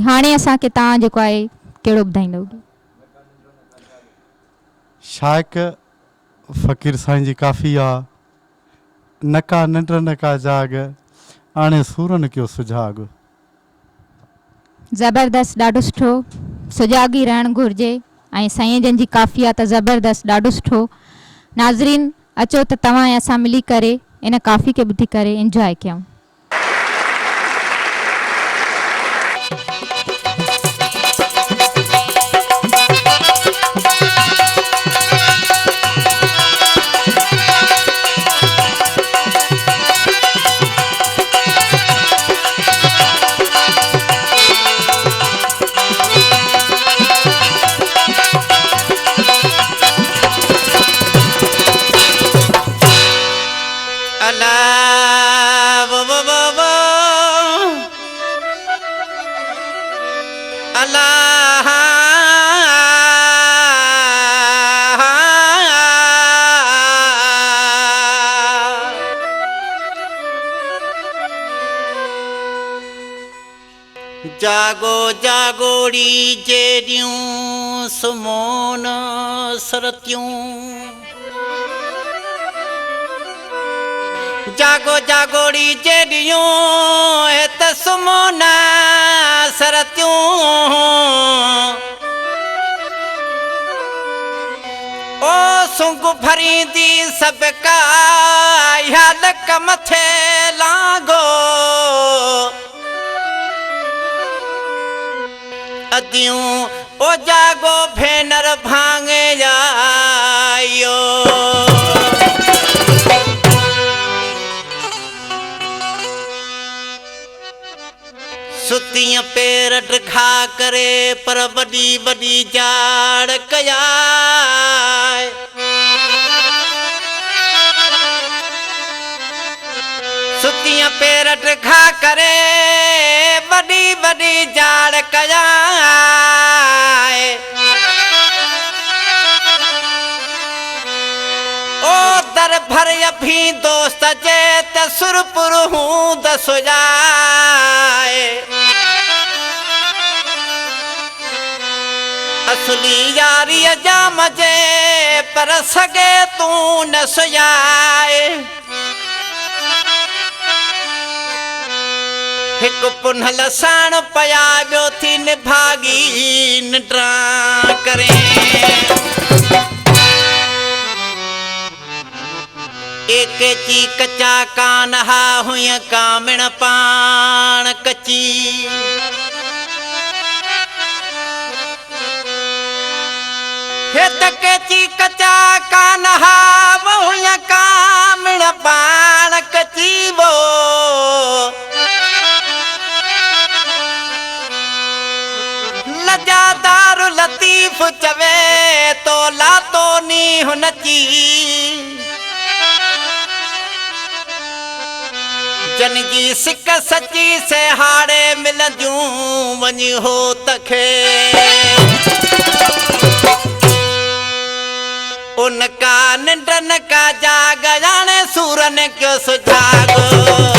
हाणे असांखे तव्हां जेको आहे कहिड़ो ॿुधाईंदव? शायक फ़कीर साईं जी काफ़ी आ, नका निंड नका जाग, आणे सूरन कयो सुजाग। ज़बरदस्त, ॾाढो सुठो। सुजागी रहणु घुरिजे ऐं साईं जन जी काफ़ी आहे त ज़बरदस्त, ॾाढो सुठो। नाज़रीन अचो त तव्हां ऐं असां मिली करे इन काफ़ी खे ॿुधी करे इंजॉय कयूं। जागो जागोड़ी जेड़ियूं सुमोन सरतियूं, जागो जागोड़ी जेड़ियूं हित सुमोन सरतियूं, ओ सुंग भरींदी सब का याद कमथे लांगो, अदियूं ओ जागो भेनर भांगे जायो। सुतियां पेर ढखा करे पर वडी वडी जाड़ कया, सुतियां पेर ढखा करे वडी वडी जाड़ कया, ओ दर भर अभी दोस्त जे त सुरपुर हूं दस जाए, असली यारी जाम जे पर सगे तू न सुजाए, हिकु पुनल साण पया ॿियो थी निभागी निड्रा करे, एक ची कच्चा कान हा हुय कामिण पाण कची, हे तके ची कच्चा कान हा हुय कामिण पाण कची वो, लजादार लतीफ चवे तो लातो नी हुनची, जन जी सिक सची से हाड़े मिलंदियूं वञी हो तखे, उनका निंड नका जाग जाने सूरन क्यों सुजागो।